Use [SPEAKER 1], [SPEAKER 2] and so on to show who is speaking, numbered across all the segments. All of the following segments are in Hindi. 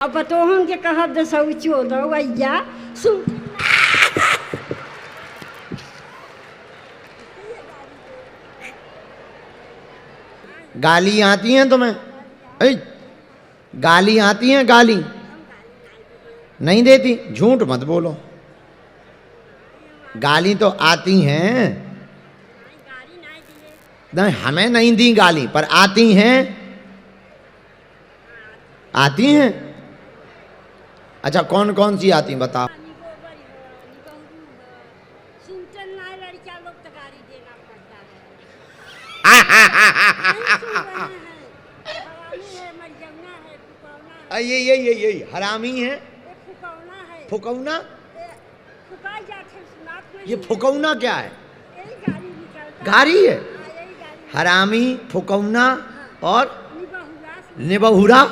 [SPEAKER 1] अब बतोहन के कहब दे सौचो दो भैया सुन।
[SPEAKER 2] गाली आती हैं तुम्हें? ऐ, गाली आती हैं? गाली नहीं देती? झूठ मत बोलो, गाली तो आती हैं। नहीं, हमें नहीं दी गाली, पर आती हैं। आती हैं? अच्छा, कौन कौन सी आती बताओ। ये हरामी है, फुकौना। ये फुकौना क्या है? गारी है। हरामी, फुकौना और निबहुरा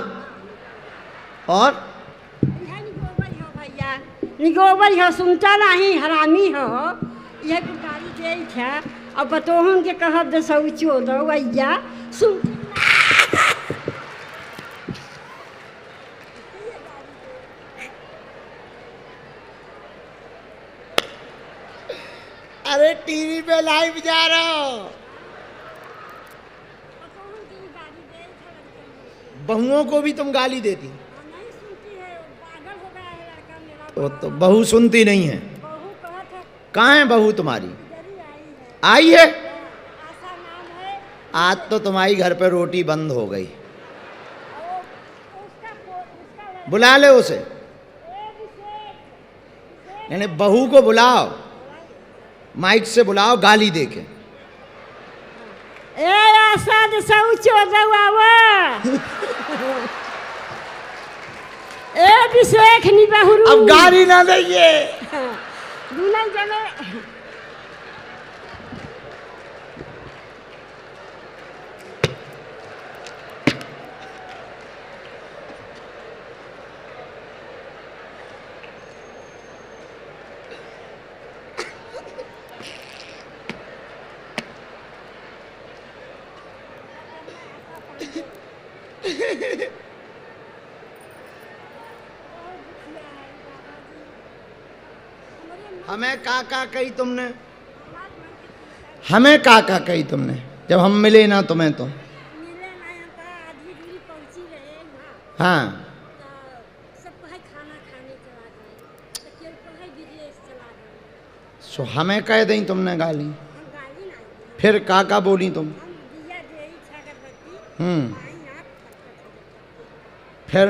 [SPEAKER 2] और
[SPEAKER 1] निगोबर हो, सुनता नहीं, हरामी हो, यह गाली दे है। अब बतोहन के कहब दे सौचो दो भैया सुन।
[SPEAKER 2] अरे टीवी पे लाइव जा रहा हो। बहुओं को भी तुम गाली देती? तो बहू सुनती नहीं है। कहाँ है बहू तुम्हारी? आई है? आज तो तुम्हारी घर पे रोटी बंद हो गई। बुला ले उसे, यानी बहू को बुलाओ, माइक से बुलाओ, गाली देके। अब गाली ना दइए। हमें काका कही तुमने? हमें काका कही तुमने जब हम मिले ना तुम्हें तो? हाँ, सो हमें कह दी तुमने गाली, फिर काका बोली तुम? फिर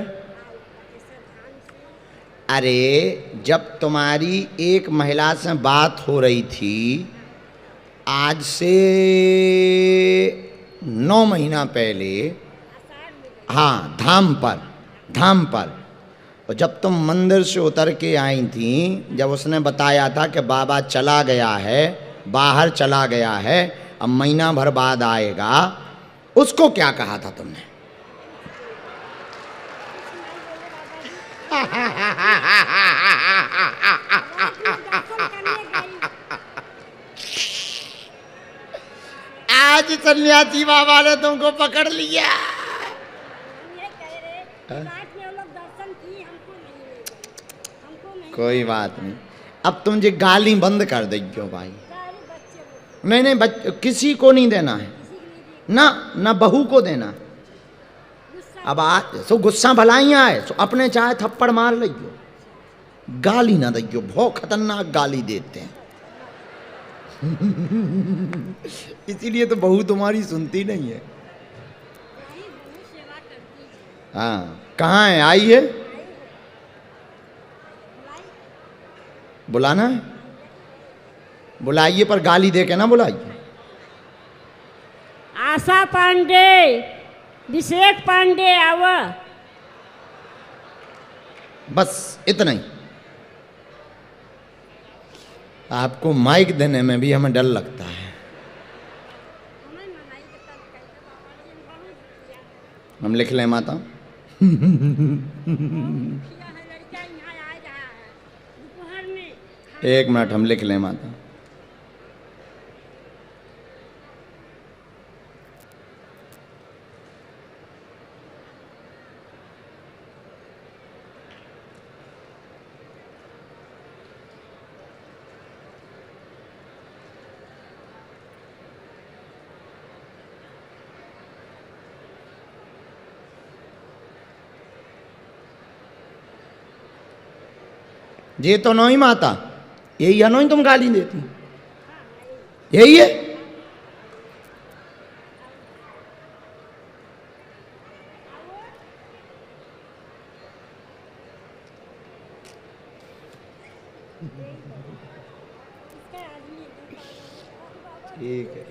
[SPEAKER 2] अरे जब तुम्हारी एक महिला से बात हो रही थी आज से 9 महीना पहले, हाँ, धाम पर, और जब तुम मंदिर से उतर के आई थी, जब उसने बताया था कि बाबा चला गया है, बाहर चला गया है, अब महीना भर बाद आएगा, उसको क्या कहा था तुमने? आज सन्यासी बाबा ने तुमको पकड़ लिया। कोई बात नहीं, अब तुम जी गाली बंद कर देगी भाई। नहीं, किसी को नहीं देना है ना बहू को देना। अब आज सो गुस्सा भलाई आए सो अपने चाहे थप्पड़ मार लियो, गाली ना दियो, बहुत खतरनाक गाली देते हैं। इसीलिए तो बहू तुम्हारी सुनती नहीं है। हाँ, कहाँ है? आई है? बुलाना है? बुलाइए, पर गाली दे के ना बुलाइए।
[SPEAKER 1] आशा पांडे, अभिषेक पांडे आव।
[SPEAKER 2] बस इतना ही। आपको माइक देने में भी हमें डर लगता है। हम लिख लें माता? एक मिनट, हम लिख लें माता। ये तो नहीं माता, यही है नहीं तुम गाली देती, यही है। ठीक है,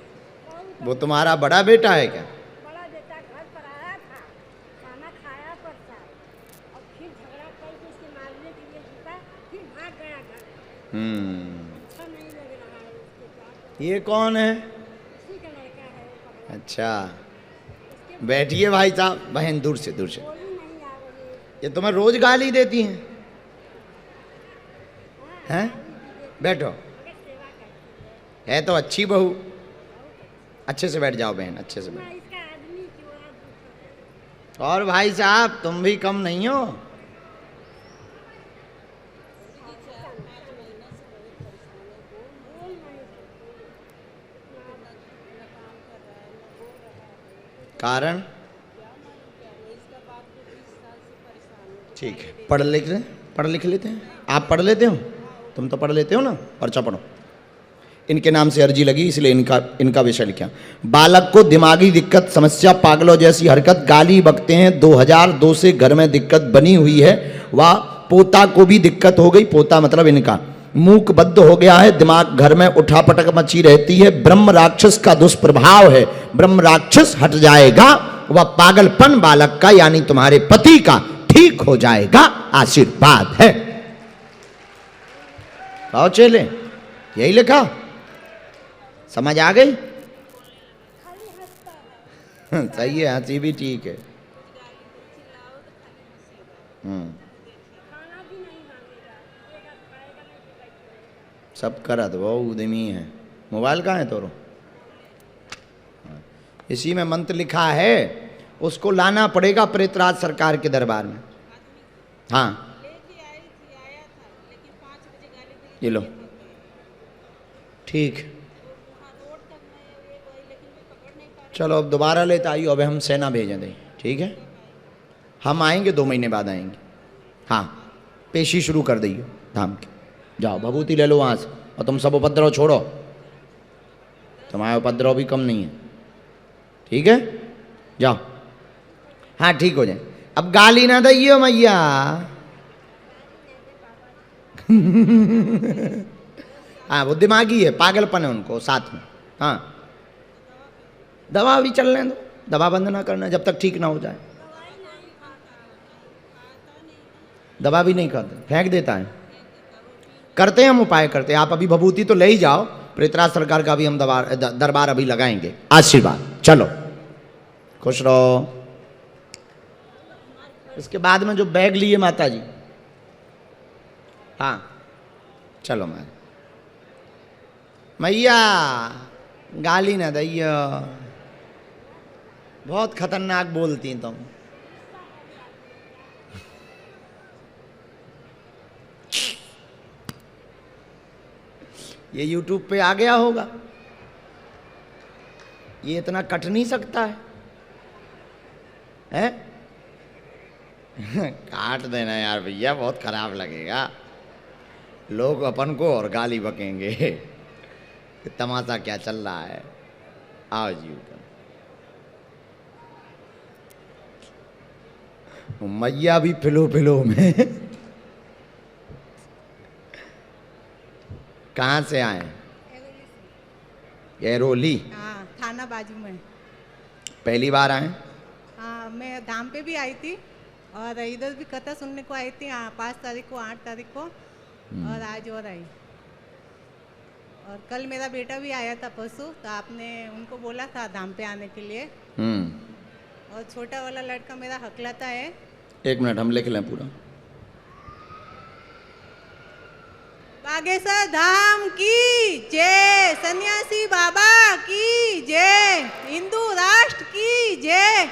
[SPEAKER 2] वो तुम्हारा बड़ा बेटा है क्या?
[SPEAKER 1] बड़ा बेटा घर पर आया था, खाना खाया प्रसाद और फिर झगड़ा करके इसके मारने के लिए जीता, फिर भाग गया घर। अच्छा नहीं लग रहा है उसके साथ।
[SPEAKER 2] ये कौन है?
[SPEAKER 1] उसी का लड़का है वो पकड़ा।
[SPEAKER 2] अच्छा, बैठिए भाई साहब। बहन दूर से दूर से।
[SPEAKER 1] बोली नहीं आ रही।
[SPEAKER 2] ये तुम्हें रोज गाली देती हैं? हैं? बैठो।
[SPEAKER 1] सेवा करती
[SPEAKER 2] है तो अच्छी बहू। अच्छे से बैठ जाओ बहन, अच्छे से बैठ।
[SPEAKER 1] है। इसका आदमी क्यों है?
[SPEAKER 2] और भाई साहब तुम भी कम नहीं हो। कारण ठीक है, पढ़ लिख लेते हैं। आप पढ़ लेते हो? तुम तो पढ़ लेते हो ना, पर्चा पढ़ो। इनके नाम से अर्जी लगी इसलिए इनका विषय लिखा। बालक को दिमागी दिक्कत, समस्या, पागलों जैसी हरकत, गाली बकते हैं। 2002 से घर में दिक्कत बनी हुई है। वह पोता को भी दिक्कत हो गई, पोता मतलब इनका मूकबद्ध हो गया है। दिमाग घर में उठापटक मची रहती है। ब्रह्म राक्षस का दुष्प्रभाव है। ब्रह्म राक्षस हट जाएगा, वह पागलपन बालक का यानी तुम्हारे पति का ठीक हो जाएगा। आशीर्वाद है। आओ चले, यही लिखा, समझ आ गई? सही है, हंसी भी ठीक है। सब करा दो, वो उद्यमी है। मोबाइल कहाँ है तोरो? इसी में मंत्र लिखा है, उसको लाना पड़ेगा प्रेतराज सरकार के दरबार में। हाँ ये लो, ठीक। चलो अब दोबारा लेते आइयो, अब हम सेना भेजें दें, ठीक है? हम आएंगे 2 महीने बाद आएंगे। हाँ, पेशी शुरू कर दइयो धाम की। जाओ भभूति ले लो वहाँ से, और तुम सब उपद्रव छोड़ो, तुम्हारा उपद्रव भी कम नहीं है, ठीक है? जाओ। हाँ ठीक हो जाए। अब गाली ना दइयो मैया। हाँ वो दिमागी है, पागलपन है उनको साथ में। हाँ दवा भी चलने दो, दवा बंद ना करना जब तक ठीक ना हो जाए। दवा भी नहीं करते, फेंक देता है। करते हैं हम, उपाय करते हैं। आप अभी भभूति तो ले ही जाओ, प्रेतराज सरकार का भी हम दरबार अभी लगाएंगे। आशीर्वाद। चलो खुश रहो। इसके बाद में जो बैग लिए माता जी, हाँ चलो मैया गाली ना दैया, बहुत खतरनाक बोलती तुम। ये YouTube पे आ गया होगा, ये इतना कट नहीं सकता है? काट देना यार भैया, बहुत खराब लगेगा। लोग अपन को और गाली बकेंगे कि तमाशा क्या चल रहा है। आओ जी मैया भी फिलो फिलो में। कहाँ से आए? एरोली।
[SPEAKER 3] हाँ, थाना बाजू में।
[SPEAKER 2] पहली बार आए?
[SPEAKER 3] हाँ, मैं धाम पे भी आई थी और इधर भी कथा सुनने को आई थी। हाँ, 5 तारीख को, 8 तारीख को, और आज और आई। और कल मेरा बेटा भी आया था परसों, तो आपने उनको बोला था धाम पे आने के लिए। और छोटा वाला लड़का मेरा हकलाता है।
[SPEAKER 2] 1 मिनट हम लिख लें पूरा।
[SPEAKER 3] बागेश्वर धाम की जय, सन्यासी बाबा की जय, हिंदू राष्ट्र की जय।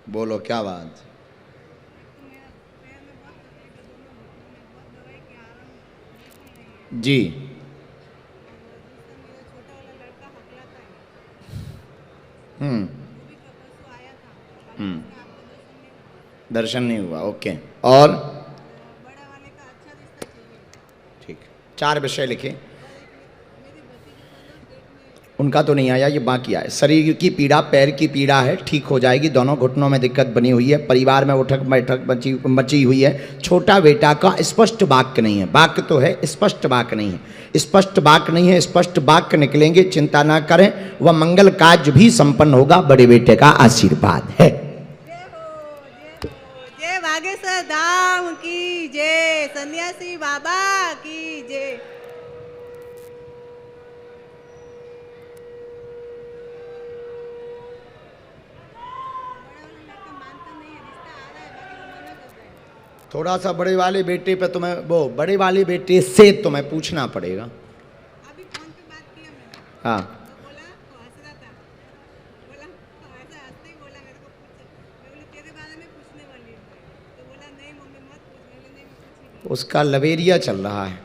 [SPEAKER 2] बोलो क्या बात? जी दर्शन नहीं हुआ, ओके। और
[SPEAKER 3] बड़ा वाले का अच्छा रिश्ता चाहिए।
[SPEAKER 2] ठीक, 4 विषय लिखे। उनका तो नहीं आया, ये बाकी आया। शरीर की पीड़ा, पैर की पीड़ा है, ठीक हो जाएगी। दोनों घुटनों में दिक्कत बनी हुई है। परिवार में उठक बैठक मची हुई है। छोटा बेटा का स्पष्ट वाक्य नहीं है। वाक्य तो है, स्पष्ट वाक्य नहीं है। स्पष्ट वाक्य नहीं है, स्पष्ट वाक्य निकलेंगे, चिंता ना करें। वह मंगल कार्य भी संपन्न होगा। बड़े बेटे का आशीर्वाद है।
[SPEAKER 3] जय बागेश्वर धाम की जय, सन्यासी बाबा की जय।
[SPEAKER 2] थोड़ा सा बड़े वाले बेटे पे तुम्हें, वो बड़े वाले बेटे से तुम्हें पूछना पड़ेगा।
[SPEAKER 3] अभी फोन पे बात किया मैंने,
[SPEAKER 2] हाँ,
[SPEAKER 3] तो बोला तो हंस रहा था, बोला तो ऐसा हंसते ही बोला मेरे को, पूछ मैं बोली तेरे बारे में पूछने वाली हूँ, तो बोला नहीं मम्मी मत पूछ। मैं बोली नहीं पूछी।
[SPEAKER 2] उसका लवेरिया चल रहा है।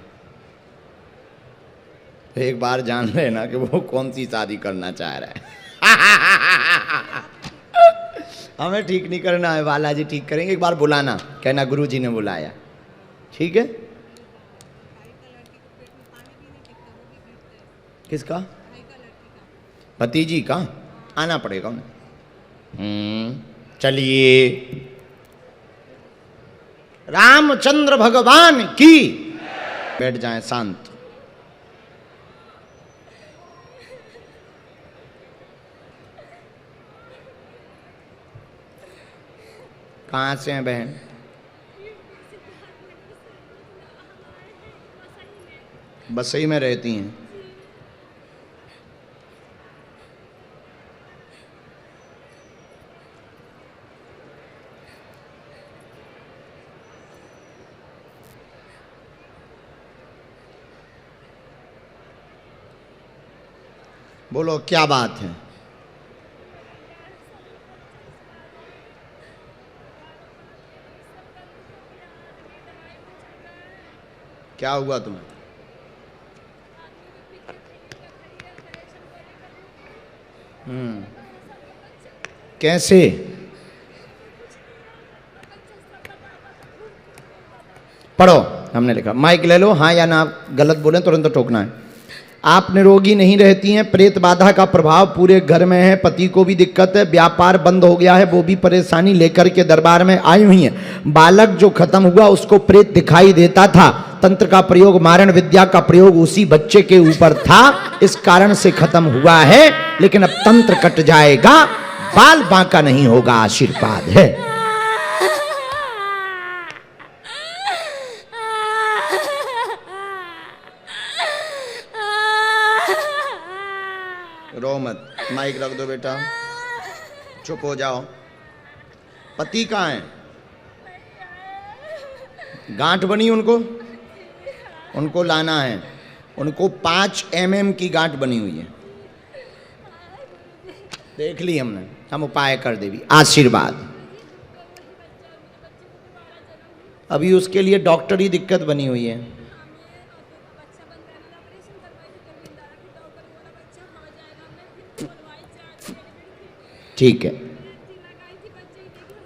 [SPEAKER 2] एक बार जान लेना कि वो कौन सी शादी करना चाह रहा है। हमें ठीक नहीं करना है, बालाजी ठीक करेंगे। एक बार बुलाना, कहना गुरुजी ने बुलाया, ठीक है। किसका? भतीजी का आना पड़ेगा उन्हें। चलिए, रामचंद्र भगवान की। बैठ जाएं शांत। कहाँ से हैं बहन? बसई में रहती हैं। बोलो क्या बात है? क्या हुआ तुम्हें? कैसे? पढ़ो, हमने लिखा। माइक ले लो, हाँ या ना। गलत बोले तुरंत तो टोकना है। आप निरोगी नहीं रहती हैं। प्रेत बाधा का प्रभाव पूरे घर में है। पति को भी दिक्कत है। व्यापार बंद हो गया है, वो भी परेशानी लेकर के दरबार में आई हुई है। बालक जो खत्म हुआ उसको प्रेत दिखाई देता था। तंत्र का प्रयोग, मारण विद्या का प्रयोग उसी बच्चे के ऊपर था, इस कारण से खत्म हुआ है। लेकिन अब तंत्र कट जाएगा, बाल बांका नहीं होगा। आशीर्वाद है। रो मत, माइक रख दो बेटा, चुप हो जाओ। पति कहाँ है? गांठ बनी उनको लाना है। उनको 5 mm की गांठ बनी हुई है। देख ली हमने, हम उपाय कर देवी। आशीर्वाद। अभी उसके लिए डॉक्टरी दिक्कत बनी हुई है। ठीक है,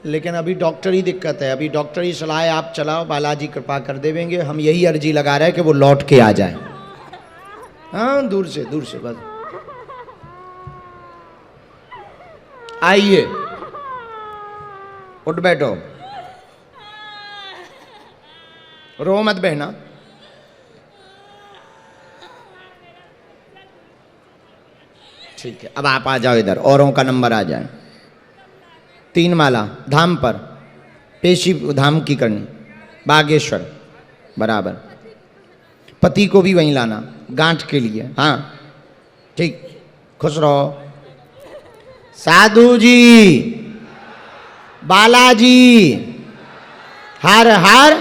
[SPEAKER 2] लेकिन अभी डॉक्टरी दिक्कत है। अभी डॉक्टरी सलाह आप चलाओ, बालाजी कृपा कर देंगे। हम यही अर्जी लगा रहे हैं कि वो लौट के आ जाए। हाँ, दूर से बस आइए, उठ बैठो, रो मत बहना। ठीक है, अब आप आ जाओ इधर, औरों का नंबर आ जाए। 3 माला धाम पर, पेशी धाम की करनी, बागेश्वर बराबर। पति को भी वहीं लाना गांठ के लिए। हाँ ठीक, खुश रहो। साधु जी, बालाजी, हर हर